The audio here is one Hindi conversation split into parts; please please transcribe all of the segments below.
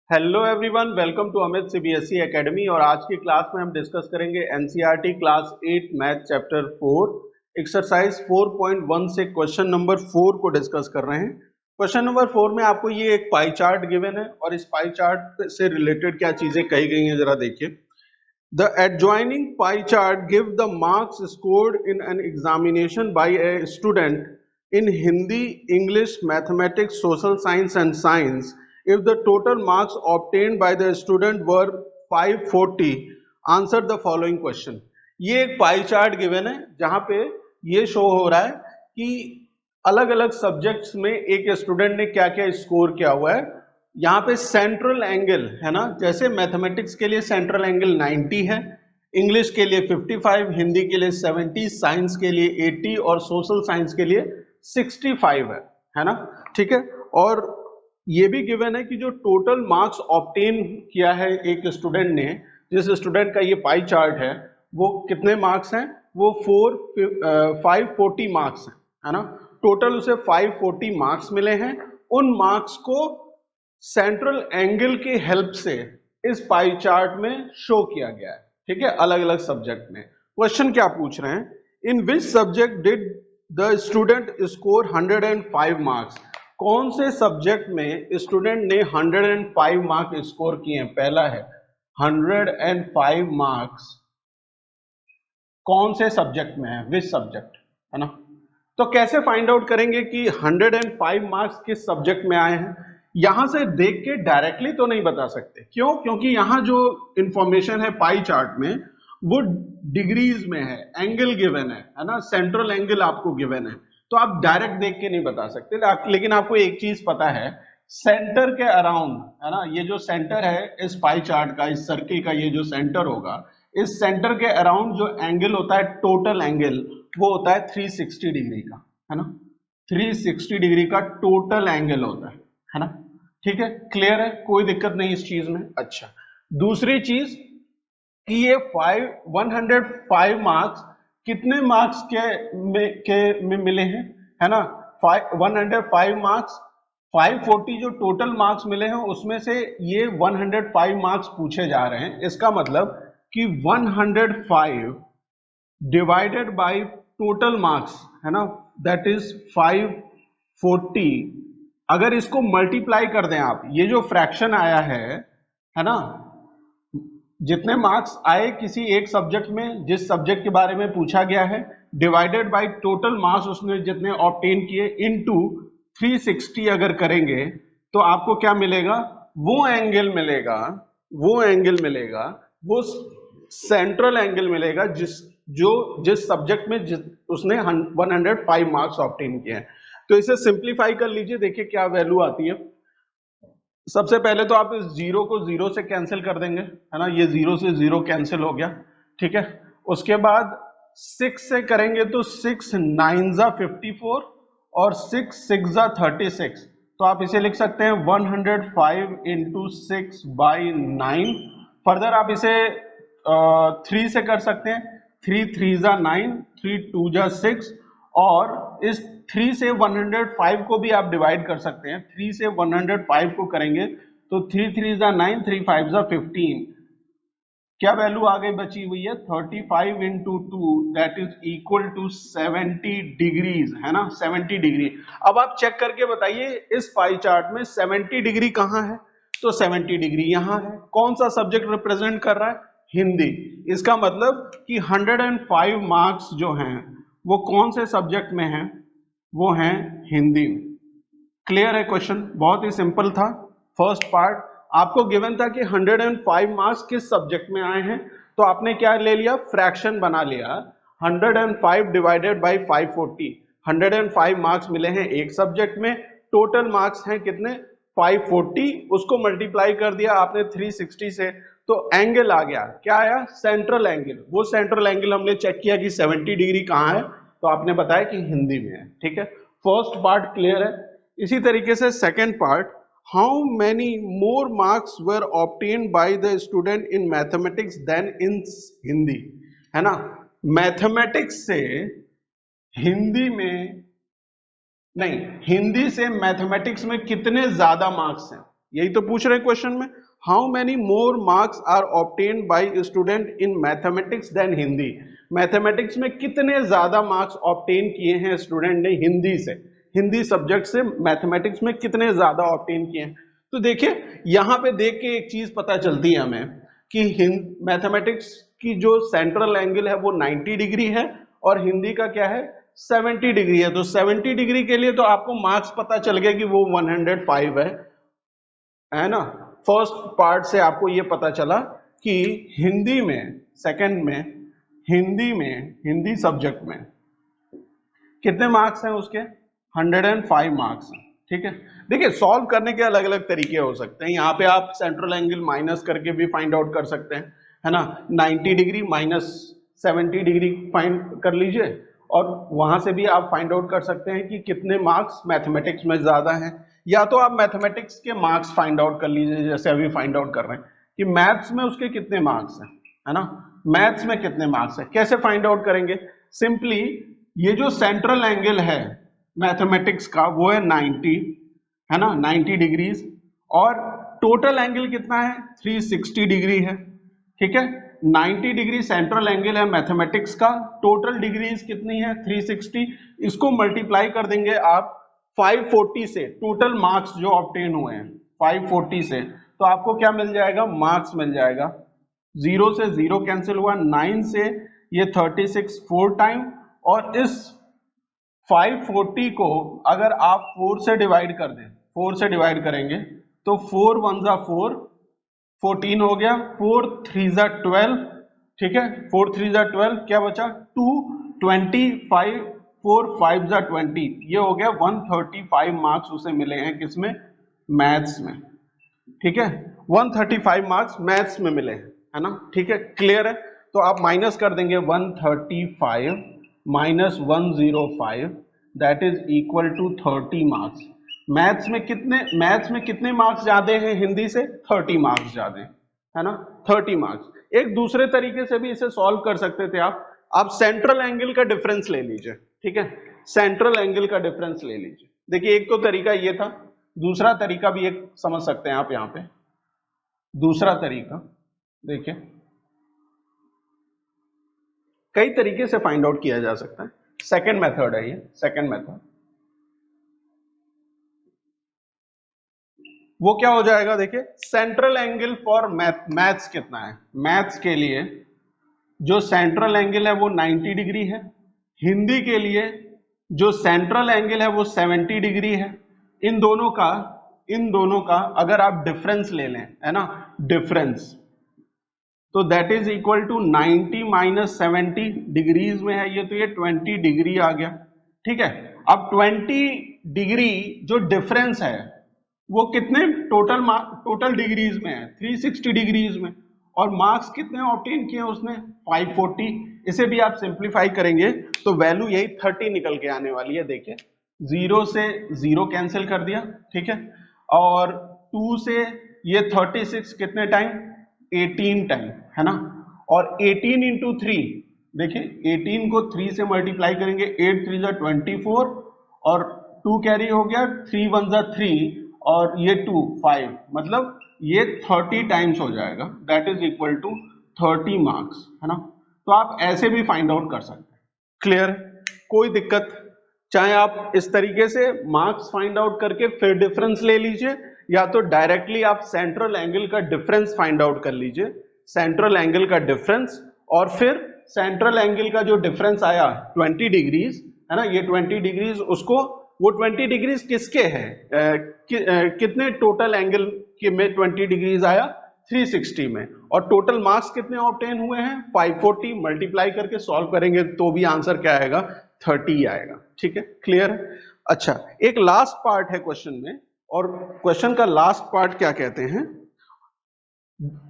Hello everyone, welcome to Amit CBSE academy. और आज की क्लास में हम डिस्कस करेंगे NCERT class 8 math chapter 4 exercise 4.1 से क्वेश्चन नंबर 4 को डिस्कस कर रहे हैं। क्वेश्चन नंबर 4 में आपको ये एक पाई चार्ट गिवन है और इस पाई चार्ट से रिलेटेड क्या चीजें कही गई हैं जरा देखिए। The adjoining pie chart give the marks scored in an examination by a student in Hindi, English, Mathematics, Social Science and Science if the total marks obtained by the student were 540. Answer the following question. ये एक पाई चार्ट गिवन है जहां पे ये शो हो रहा है कि अलग अलग सब्जेक्ट्स में एक स्टूडेंट ने क्या क्या स्कोर किया हुआ है। यहाँ पे सेंट्रल एंगल है ना, जैसे मैथमेटिक्स के लिए सेंट्रल एंगल 90 है, इंग्लिश के लिए 55, हिंदी के लिए 70, साइंस के लिए 80 और सोशल साइंस के लिए 65 है ना। ठीक है, और ये भी गिवन है कि जो टोटल मार्क्स ऑब्टेन किया है एक स्टूडेंट ने, जिस स्टूडेंट का ये पाई चार्ट है, वो कितने मार्क्स हैं? वो 540 मार्क्स है ना। टोटल उसे 540 मार्क्स मिले हैं। उन मार्क्स को सेंट्रल एंगल के हेल्प से इस पाई चार्ट में शो किया गया है। ठीक है, अलग अलग सब्जेक्ट में। क्वेश्चन क्या पूछ रहे हैं? In which subject did the student score 105 marks? कौन से सब्जेक्ट में स्टूडेंट ने 105 मार्क्स स्कोर किए हैं? पहला है 105 मार्क्स कौन से सब्जेक्ट में है, विच सब्जेक्ट, है ना। तो कैसे फाइंड आउट करेंगे कि 105 मार्क्स किस सब्जेक्ट में आए हैं? यहां से देख के डायरेक्टली तो नहीं बता सकते। क्यों? क्योंकि यहां जो इंफॉर्मेशन है पाई चार्ट में वो डिग्रीज में है, एंगल गिवन है ना, सेंट्रल एंगल आपको गिवन है, तो आप डायरेक्ट देख के नहीं बता सकते। लेकिन आपको एक चीज पता है, सेंटर के अराउंड, है ना, ये जो सेंटर है इस पाई चार्ट का, इस सर्किल का ये जो सेंटर होगा, इस सेंटर के अराउंड जो एंगल होता है, टोटल एंगल, वो होता है 360 डिग्री का, है ना। 360 डिग्री का टोटल एंगल होता है ना। ठीक है, क्लियर है, कोई दिक्कत नहीं इस चीज में। अच्छा, दूसरी चीज कि ये 105 मार्क्स कितने मार्क्स में मिले हैं, है ना। 105 मार्क्स 540 जो टोटल मार्क्स मिले हैं उसमें से ये 105 मार्क्स पूछे जा रहे हैं। इसका मतलब कि 105 डिवाइडेड बाय टोटल मार्क्स, है ना, दैट इज 540। अगर इसको मल्टीप्लाई कर दें आप, ये जो फ्रैक्शन आया है ना, जितने मार्क्स आए किसी एक सब्जेक्ट में, जिस सब्जेक्ट के बारे में पूछा गया है, डिवाइडेड बाय टोटल मार्क्स उसने जितने ऑब्टेन किए, इनटू 360 अगर करेंगे तो आपको क्या मिलेगा? वो एंगल मिलेगा, वो सेंट्रल एंगल मिलेगा जिस सब्जेक्ट में उसने 105 मार्क्स ऑब्टेन किए हैं। तो इसे सिंप्लीफाई कर लीजिए, देखिए क्या वैल्यू आती है। सबसे पहले तो आप इस जीरो को जीरो से कैंसिल कर देंगे, है ना, ये जीरो से जीरो कैंसिल हो गया। ठीक है, उसके बाद 6 से करेंगे तो 6 9 जा 54 और 6 6 जा 36। तो आप इसे लिख सकते हैं 105 इंटू 6 बाई 9। फर्दर आप इसे 3 से कर सकते हैं, 3 3 जा 9, 3 2 जा 6, और इस 3 से 105 को भी आप डिवाइड कर सकते हैं। 3 से 105 को करेंगे तो 3 3 जा 9, 3 5 जा 15। क्या वैल्यू आ गई बची हुई है? 35 into 2 that is equal to 70 degrees, है ना, 70 डिग्री। अब आप चेक करके बताइए इस पाई चार्ट में 70 डिग्री कहां है? तो 70 डिग्री यहां है। कौन सा सब्जेक्ट रिप्रेजेंट कर रहा है? हिंदी। इसका मतलब कि 105 मार्क्स जो हैं वो कौन से सब्जेक्ट में हैं? वो हैं हिंदी में। क्लियर है क्वेश्चन? बहुत ही सिंपल था। फर्स्ट पार्ट आपको गिवन था कि 105 मार्क्स किस सब्जेक्ट में आए हैं, तो आपने क्या ले लिया? फ्रैक्शन बना लिया। 105 डिवाइडेड बाय 540, 105 मार्क्स मिले हैं एक सब्जेक्ट में, टोटल मार्क्स हैं कितने? 540। उसको मल्टीप्लाई कर दिया आपने 360 से, तो एंगल आ गया। क्या आया? Central angle. वो सेंट्रल एंगल हमने चेक किया कि 70 डिग्री कहां है, तो आपने बताया कि हिंदी में है। ठीक है, फर्स्ट पार्ट क्लियर है। इसी तरीके से second part, how many more marks were obtained by the student in mathematics than in Hindi, है ना। मैथमेटिक्स से हिंदी में नहीं, हिंदी से मैथमेटिक्स में कितने ज्यादा मार्क्स हैं? यही तो पूछ रहे हैं क्वेश्चन में। How many more marks are obtained by student in mathematics than Hindi. Mathematics में कितने ज्यादा मार्क्स ऑब्टेन किए हैं स्टूडेंट ने हिंदी से, हिंदी सब्जेक्ट से मैथमेटिक्स में कितने ज्यादा ऑब्टेन किए हैं। तो देखिए यहाँ पे देख के एक चीज पता चलती है हमें कि मैथमेटिक्स की जो सेंट्रल एंगल है वो 90 डिग्री है और हिंदी का क्या है 70 डिग्री है। तो 70 डिग्री के लिए तो आपको मार्क्स पता चल गया कि वो 105 है ना। फर्स्ट पार्ट से आपको ये पता चला कि हिंदी में, सेकंड में हिंदी सब्जेक्ट में कितने मार्क्स हैं उसके 105 मार्क्स हैं। ठीक है, देखिए सॉल्व करने के अलग अलग तरीके हो सकते हैं। यहाँ पे आप सेंट्रल एंगल माइनस करके भी फाइंड आउट कर सकते हैं, है ना। 90 डिग्री माइनस 70 डिग्री फाइंड कर लीजिए और वहां से भी आप फाइंड आउट कर सकते हैं कि कितने मार्क्स मैथमेटिक्स में ज्यादा हैं। या तो आप मैथमेटिक्स के मार्क्स फाइंड आउट कर लीजिए, जैसे अभी फाइंड आउट कर रहे हैं कि मैथ्स में उसके कितने मार्क्स हैं, है ना। मैथ्स में कितने मार्क्स हैं, कैसे फाइंड आउट करेंगे। सिंपली ये जो सेंट्रल एंगल है मैथमेटिक्स का वो है 90, है ना, 90 डिग्रीज, और टोटल एंगल कितना है 360 डिग्री है। ठीक है, 90 डिग्री सेंट्रल एंगल है मैथमेटिक्स का, टोटल डिग्रीज कितनी है 360। इसको मल्टीप्लाई कर देंगे आप 540 से, टोटल मार्क्स जो ऑब्टेन हुए हैं 540 से, तो आपको क्या मिल जाएगा, मार्क्स मिल जाएगा। 0 से 0 कैंसिल हुआ, 9 से ये 36 4 टाइम, और इस 540 को अगर आप 4 से डिवाइड कर दें, 4 से डिवाइड करेंगे तो 4 1 जा 4, 14 हो गया, 4 3 जा 12, ठीक है, 4 3 जा 12, क्या बचा 2, 25, 4 5 जा 20, ये हो गया 135 मार्क्स उसे मिले हैं किसमें, मैथ्स में। ठीक है, 135 मार्क्स मैथ्स में मिले हैं, है ना। ठीक है, क्लियर है। तो आप माइनस कर देंगे 135 minus 105, that is equal to 30 marks. Maths में कितने मार्क्स ज्यादा हैं हिंदी से, 30 मार्क्स ज्यादा है ना, 30 मार्क्स। एक दूसरे तरीके से भी इसे सॉल्व कर सकते थे आप सेंट्रल एंगल का डिफरेंस ले लीजिए। ठीक है, सेंट्रल एंगल का डिफरेंस ले लीजिए। देखिए एक तो तरीका ये था, दूसरा तरीका भी एक समझ सकते हैं आप यहाँ पे। दूसरा तरीका देखिए, कई तरीके से फाइंड आउट किया जा सकता है। सेकंड मेथड है ये, सेकंड मेथड। वो क्या हो जाएगा, देखिए सेंट्रल एंगल फॉर मैथ्स कितना है। मैथ्स के लिए जो सेंट्रल एंगल है वो 90 डिग्री है, हिंदी के लिए जो सेंट्रल एंगल है वो 70 डिग्री है। इन दोनों का अगर आप डिफरेंस ले लें, है ना, डिफरेंस, तो that is equal to 90 minus 70 degrees में है ये, तो ये 20 डिग्री आ गया। ठीक है, अब 20 डिग्री जो डिफरेंस है वो कितने टोटल डिग्रीज में है, 360 डिग्रीज में, और मार्क्स कितने ऑब्टेन किए उसने 540। इसे भी आप सिंप्लीफाई करेंगे तो वैल्यू यही 30 निकल के आने वाली है। देखिए 0 से 0 कैंसिल कर दिया, ठीक है, और 2 से ये 36 कितने टाइम, 18 टाइम, है ना, और 18 इंटू 3, देखिए 18 को 3 से मल्टीप्लाई करेंगे, 8 3 जा 24, और 2 कैरी हो गया, 3 1 जा 3, और ये 2 5, मतलब ये 30 टाइम्स हो जाएगा, that is equal to 30 marks, है ना। तो आप ऐसे भी फाइंड आउट कर सकते हैं। क्लियर, कोई दिक्कत, चाहे आप इस तरीके से मार्क्स फाइंड आउट करके फिर डिफरेंस ले लीजिए, या तो डायरेक्टली आप सेंट्रल एंगल का डिफरेंस फाइंड आउट कर लीजिए, सेंट्रल एंगल का डिफरेंस, और फिर सेंट्रल एंगल का जो डिफरेंस आया 20 डिग्रीज, है ना, ये 20 डिग्रीज, उसको वो 20 डिग्रीज किसके हैं, कितने टोटल एंगल के में 20 डिग्रीज आया 360 में, और टोटल मार्क्स कितने ऑब्टेन हुए हैं 540, मल्टीप्लाई करके सॉल्व करेंगे तो भी आंसर क्या आएगा 30 आएगा। ठीक है, क्लियर। अच्छा, एक लास्ट पार्ट है क्वेश्चन में, और क्वेश्चन का लास्ट पार्ट क्या कहते हैं,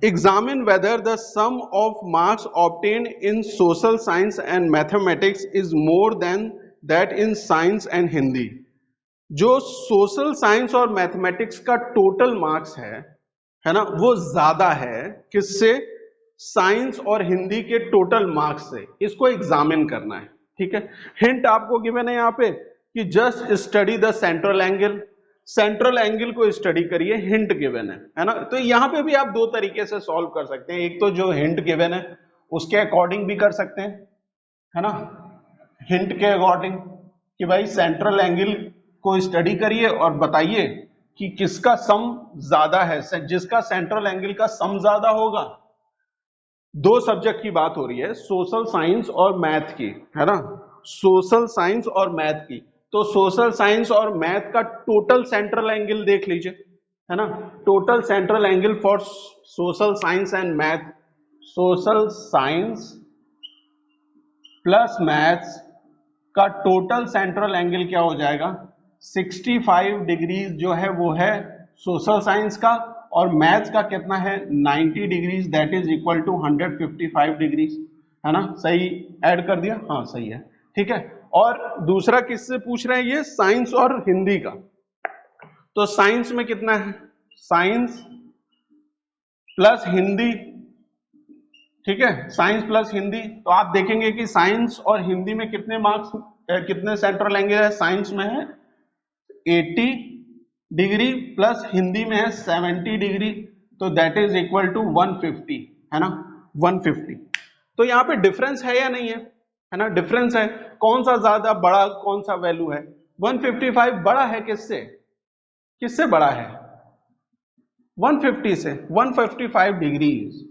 examine whether the sum of marks obtain in social science and mathematics is more than that in science and Hindi. जो सोशल साइंस और मैथमेटिक्स का टोटल मार्क्स है ना, वो ज्यादा है किससे, साइंस और हिंदी के टोटल मार्क्स से। इसको एग्जामिन करना है। ठीक है, हिंट आपको गिवन है यहाँ पे कि just study the central angle. Central angle को स्टडी करिए, हिंट गिवन है ना। तो यहाँ पे भी आप दो तरीके से सॉल्व कर सकते हैं, एक तो जो हिंट गिवन है उसके अकॉर्डिंग भी कर सकते हैं, है ना, हिंट के अकॉर्डिंग कि भाई सेंट्रल एंगल को स्टडी करिए और बताइए कि किसका सम ज्यादा है, जिसका सेंट्रल एंगल का सम ज्यादा होगा। दो सब्जेक्ट की बात हो रही है, सोशल साइंस और मैथ की, है ना, सोशल साइंस और मैथ की। तो सोशल साइंस और मैथ का टोटल सेंट्रल एंगल देख लीजिए, है ना, total central angle for social science and math, social science plus maths का टोटल सेंट्रल एंगल क्या हो जाएगा, 65 डिग्रीज जो है वो है सोशल साइंस का, और मैथ्स का कितना है 90 degrees, that is equal to 155 degrees, है ना। सही ऐड कर दिया, हाँ सही है, ठीक है। और दूसरा किससे पूछ रहे हैं, ये साइंस और हिंदी का। तो साइंस में कितना है, साइंस प्लस हिंदी, ठीक है, साइंस प्लस हिंदी। तो आप देखेंगे कि साइंस और हिंदी में कितने मार्क्स, कितने सेंट्रल एंगल है, साइंस में है 80 डिग्री प्लस हिंदी में है 70 डिग्री, तो दैट इज इक्वल टू 150, है ना, 150। तो यहाँ पे डिफरेंस है या नहीं है ना, डिफरेंस है, कौन सा ज्यादा बड़ा कौन सा वैल्यू है, 155 बड़ा है किससे, किससे बड़ा है, 150 से, 155 degrees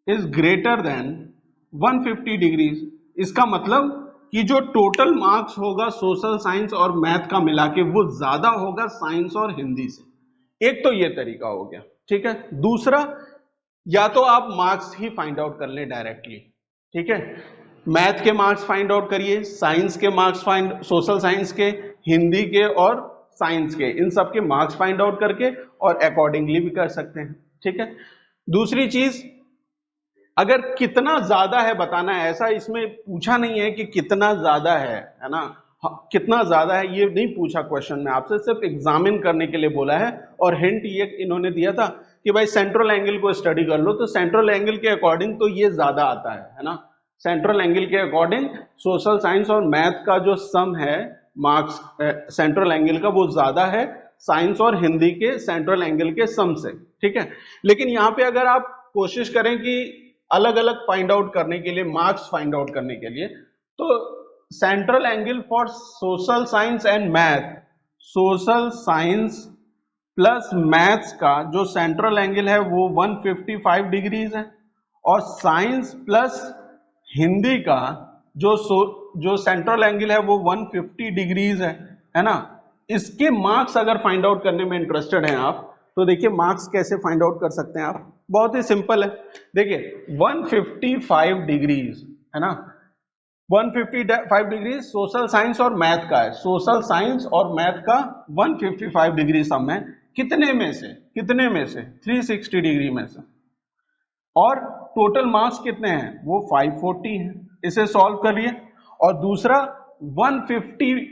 is greater than 150 degrees. इसका मतलब कि जो टोटल मार्क्स होगा सोशल साइंस और मैथ का मिला के वो ज्यादा होगा साइंस और हिंदी से। एक तो ये तरीका हो गया, ठीक है। दूसरा, या तो आप मार्क्स ही फाइंड आउट कर ले डायरेक्टली, ठीक है, मैथ के मार्क्स फाइंड आउट करिए, साइंस के मार्क्स फाइंड, सोशल साइंस के, हिंदी के और साइंस के, इन सब के मार्क्स फाइंड आउट करके और अकॉर्डिंगली भी कर सकते हैं, ठीक है। दूसरी चीज, अगर कितना ज्यादा है बताना है, ऐसा इसमें पूछा नहीं है कि कितना ज्यादा है ना, कितना ज्यादा है ये नहीं पूछा क्वेश्चन में आपसे, सिर्फ एग्जामिन करने के लिए बोला है। और हिंट ये इन्होंने दिया था कि भाई सेंट्रल एंगल को स्टडी कर लो, तो सेंट्रल एंगल के अकॉर्डिंग तो ये ज्यादा आता है ना, सेंट्रल एंगल के अकॉर्डिंग सोशल साइंस और मैथ का जो सम है मार्क्स सेंट्रल एंगल का वो ज्यादा है साइंस और हिंदी के सेंट्रल एंगल के सम से, ठीक है। लेकिन यहाँ पे अगर आप कोशिश करें कि अलग अलग फाइंड आउट करने के लिए, मार्क्स फाइंड आउट करने के लिए, तो central angle for social science and math, social science plus maths का जो सेंट्रल एंगल है वो 155 डिग्रीज है, और साइंस प्लस हिंदी का जो सेंट्रल एंगल है वो 150 डिग्रीज है ना। इसके मार्क्स अगर फाइंड आउट करने में इंटरेस्टेड हैं आप, तो देखिए मार्क्स कैसे फाइंड आउट कर सकते हैं आप, बहुत ही सिंपल है। देखिए 155 डिग्रीज है ना, 155 डिग्री सोशल साइंस और मैथ का है, सोशल साइंस और मैथ का 155 डिग्री सम है, कितने में से, कितने में से, 360 डिग्री में से, और टोटल मार्क्स कितने हैं, वो 540 है। इसे सॉल्व करिए। और दूसरा 150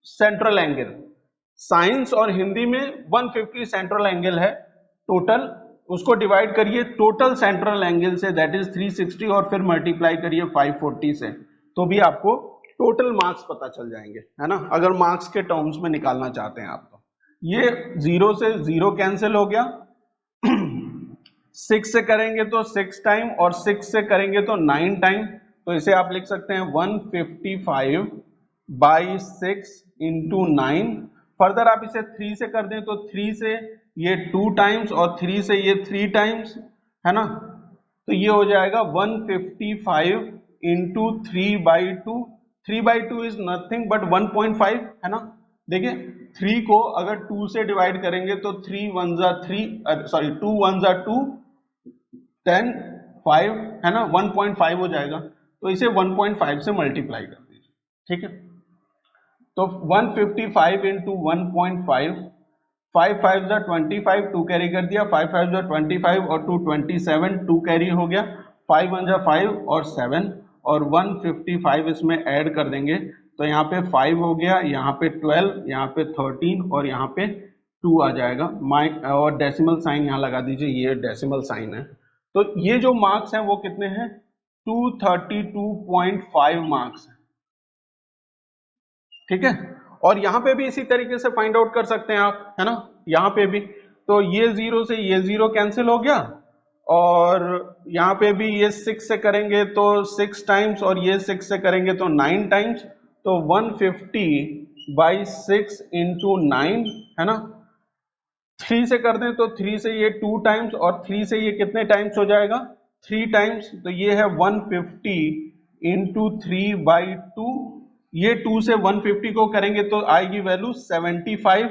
सेंट्रल एंगल, साइंस और हिंदी में 150 सेंट्रल एंगल है टोटल, उसको डिवाइड करिए टोटल सेंट्रल एंगल से, दैट इज 360, और फिर मल्टीप्लाई करिए 540 से, तो भी आपको टोटल मार्क्स पता चल जाएंगे, है ना, अगर मार्क्स के टर्म्स में निकालना चाहते हैं आप। तो ये 0 से 0 कैंसिल हो गया, 6 से करेंगे तो 6 टाइम, और 6 से करेंगे तो 9 टाइम, तो इसे आप लिख सकते हैं 155 बाई 6 इंटू 9। फर्दर आप इसे 3 से कर दें तो 3 से ये 2 टाइम्स, और 3 से ये 3 टाइम्स, है ना, तो ये हो जाएगा 155 इंटू 3/2, 3/2 इज नथिंग बट 1.5, है ना। देखिए 3 को अगर 2 से डिवाइड करेंगे तो 3 1 जा 3, सॉरी 2 1 जा 2, 10 5, है ना, 1.5 हो जाएगा, तो इसे 1.5 से मल्टीप्लाई कर दीजिए, ठीक है। तो 155 इंटू 1.5, 5 5 जा 25, 2 कैरी कर दिया, 5 5 जा 25 और 2 27, 2 कैरी हो गया, 5 1 जा 5 और 7, और 155 इसमें ऐड कर देंगे, तो यहाँ पे 5 हो गया, यहाँ पे 12, यहाँ पे 13, और यहाँ पे 2 आ जाएगा, और डेसिमल साइन यहाँ लगा दीजिए, ये डेसिमल साइन है। तो ये जो मार्क्स हैं वो कितने हैं, 232.5 मार्क्स है, ठीक है। और यहाँ पे भी इसी तरीके से फाइंड आउट कर सकते हैं आप, है ना, यहाँ पे भी। तो ये 0 से ये 0 कैंसिल हो गया, और यहाँ पे भी ये 6 से करेंगे तो 6 टाइम्स, और ये 6 से करेंगे तो 9 टाइम्स। तो 150/6 इंटू 9, है ना। 3 से कर दें तो 3 से ये 2 टाइम्स, और 3 से ये कितने टाइम्स हो जाएगा, 3 टाइम्स। तो ये है 150 इंटू 3/2। ये 2 से 150 को करेंगे तो आएगी वैल्यू 75,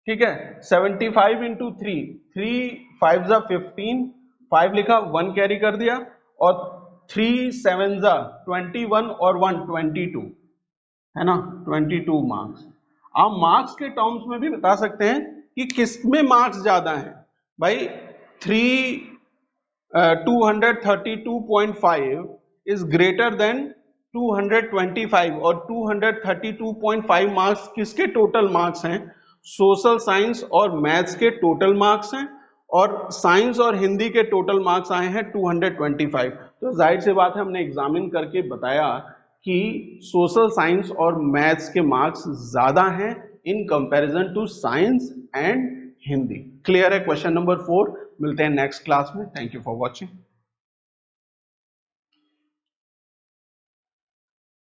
ठीक है। 75 इंटू 3, 3 5 जा 15, 5 लिखा, 1 कैरी कर दिया, और 3 7 जा 21, और 1 22, है ना, 22 मार्क्स। आप मार्क्स के टर्म्स में भी बता सकते हैं कि किसमें मार्क्स ज्यादा हैं भाई। 232.5 इज ग्रेटर देन 225, और 232.5 मार्क्स किसके टोटल मार्क्स हैं, सोशल साइंस और मैथ्स के टोटल मार्क्स हैं, और साइंस और हिंदी के टोटल मार्क्स आए हैं 225। तो जाहिर सी बात है, हमने एग्जामिन करके बताया कि सोशल साइंस और मैथ्स के मार्क्स ज्यादा हैं in comparison to science and Hindi. Clear है क्वेश्चन नंबर 4। मिलते हैं नेक्स्ट क्लास में। Thank you for watching.